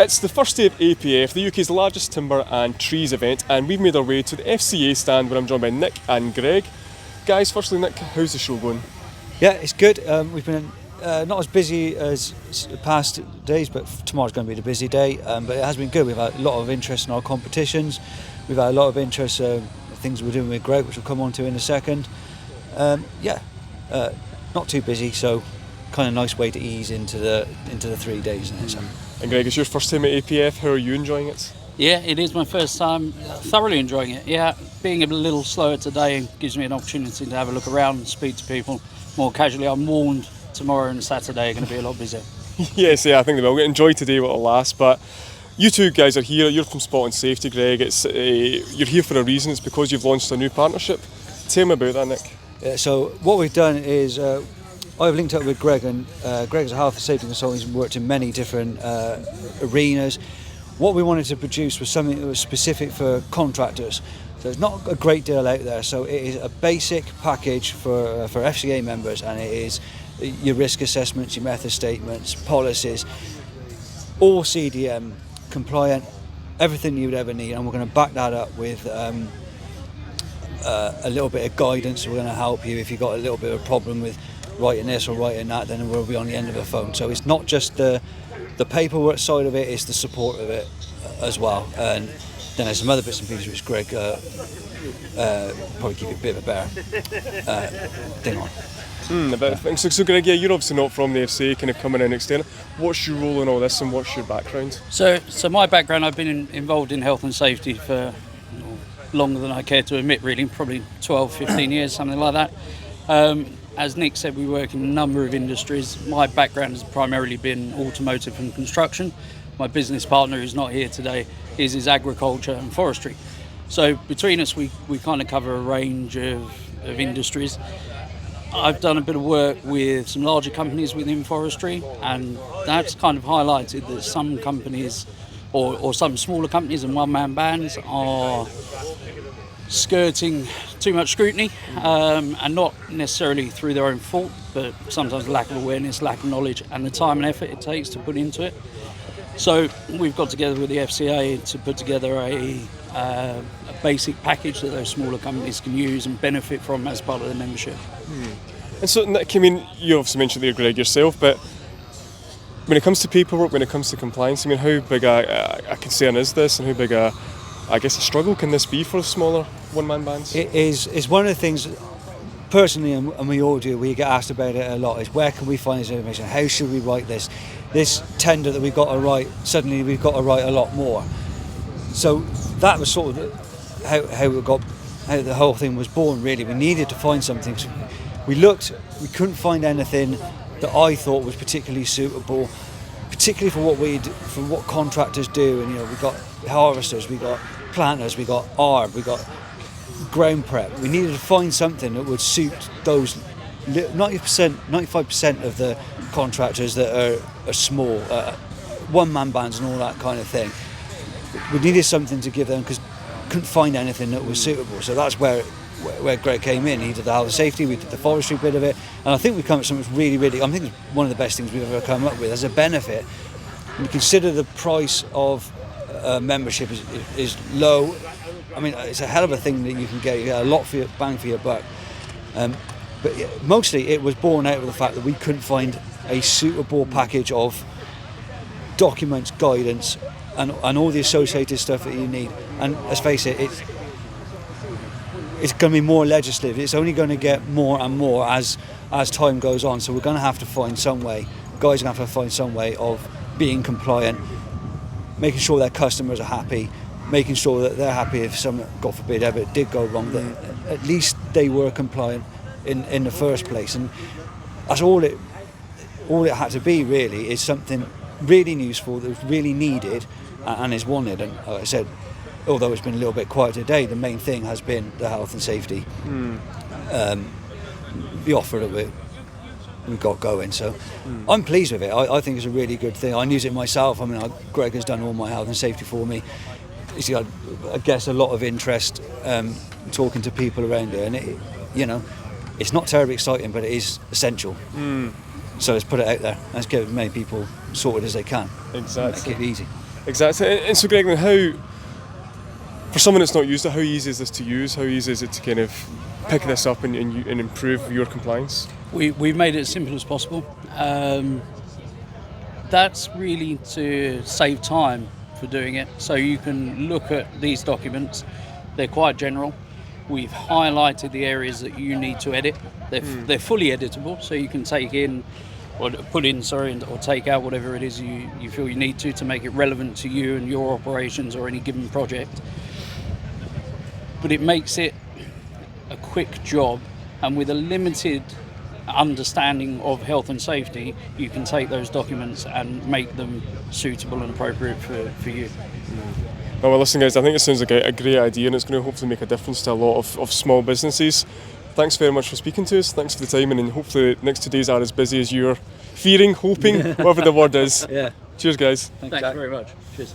It's the first day of APF, the UK's largest timber and trees event, and we've made our way to the FCA stand where I'm joined by Nick and Greg. Guys, firstly Nick, how's the show going? Yeah, it's good. We've been not as busy as the past days, but tomorrow's going to be the busy day. But it has been good. We've had a lot of interest in our competitions. We've had a lot of interest in things we're doing with Greg, which we'll come on to in a second. Not too busy, so kind of nice way to ease into the 3 days. And Greg, it's your first time at APF. How are you enjoying it? Yeah, it is my first time. Thoroughly enjoying it. Yeah, being a little slower today gives me an opportunity to have a look around and speak to people more casually. I'm warned tomorrow and Saturday are going to be a lot busier. Yes, I think they will. Enjoy today while it lasts. But you two guys are here. You're from Spot and Safety, Greg. You're here for a reason. It's because you've launched a new partnership. Tell me about that, Nick. So what we've done is I've linked up with Greg, and Greg's a health and safety consultant. He's worked in many different arenas. What we wanted to produce was something that was specific for contractors. So there's not a great deal out there. So it is a basic package for FCA members, and it is your risk assessments, your method statements, policies, all CDM compliant, everything you would ever need. And we're going to back that up with a little bit of guidance. We're going to help you if you've got a little bit of a problem with writing this or writing that, then we'll be on the end of the phone. So it's not just the paperwork side of it, it's the support of it as well. And then there's some other bits and pieces which Greg probably give you a bit of a better thing on. So Greg, yeah, you're obviously not from the FCA, kind of coming in external. What's your role in all this and what's your background? So my background, I've been involved in health and safety for longer than I care to admit, really, probably 12, 15 years, something like that. As Nick said, we work in a number of industries. My background has primarily been automotive and construction. My business partner, who's not here today, is agriculture and forestry. So between us, we kind of cover a range of industries. I've done a bit of work with some larger companies within forestry, and that's kind of highlighted that some companies or some smaller companies and one-man bands are skirting too much scrutiny, and not necessarily through their own fault, but sometimes lack of awareness, lack of knowledge, and the time and effort it takes to put into it. So we've got together with the FCA to put together a basic package that those smaller companies can use and benefit from as part of their membership. And so, Nick, I mean, you obviously mentioned there, Greg, yourself, but when it comes to paperwork, when it comes to compliance, I mean, how big a concern is this, and how big a struggle can this be for smaller one-man bands? It is. It's one of the things, personally, and we all do, we get asked about it a lot, is where can we find this information? How should we write this? This tender that we've got to write, suddenly we've got to write a lot more. So that was sort of how the whole thing was born, really. We needed to find something. So we couldn't find anything that I thought was particularly suitable, particularly for what contractors do. And we've got harvesters, we've got planters, we've got ARB, we've got ground prep. We needed to find something that would suit those 95% of the contractors that are small, one-man bands and all that kind of thing. We needed something to give them because couldn't find anything that was suitable. So that's where Greg came in. He did the health and safety, we did the forestry bit of it, and I think we've come up with something really, I think it's one of the best things we've ever come up with as a benefit. When you consider the price of membership is low. I mean, it's a hell of a thing that you can get. You get a lot for your bang for your buck. But mostly it was born out of the fact that we couldn't find a suitable package of documents, guidance, and all the associated stuff that you need. And let's face it, it's going to be more legislative. It's only going to get more and more as time goes on. So we're going to have to find some way. Guys are going to have to find some way of being compliant, making sure their customers are happy, making sure that they're happy if something, God forbid, ever did go wrong, that at least they were compliant in the first place. And that's all it had to be, really, is something really useful that was really needed and is wanted. And like I said, although it's been a little bit quiet today, the main thing has been the health and safety, the offer that we've got going. So I'm pleased with it. I think it's a really good thing. I use it myself. I mean, Greg has done all my health and safety for me. He's got, I guess, a lot of interest talking to people around it, and it's not terribly exciting, but it is essential. So let's put it out there. Let's get as many people sorted as they can. Exactly. Make it easy. Exactly. And so, Greg, then how, for someone that's not used it, how easy is this to use? How easy is it to kind of pick this up and improve your compliance? We've made it as simple as possible. That's really to save time for doing it. So you can look at these documents. They're quite general. We've highlighted the areas that you need to edit. They're fully editable, so you can take in or put in, or take out whatever it is you feel you need to make it relevant to you and your operations or any given project. But it makes it a quick job, and with a limited understanding of health and safety, you can take those documents and make them suitable and appropriate for you. Well, listen, guys, I think it sounds like a great idea, and it's going to hopefully make a difference to a lot of small businesses. Thanks very much for speaking to us. Thanks for the time, and hopefully the next 2 days are as busy as you're fearing, hoping, whatever the word is. Yeah. Cheers, guys. Thanks very much. Cheers.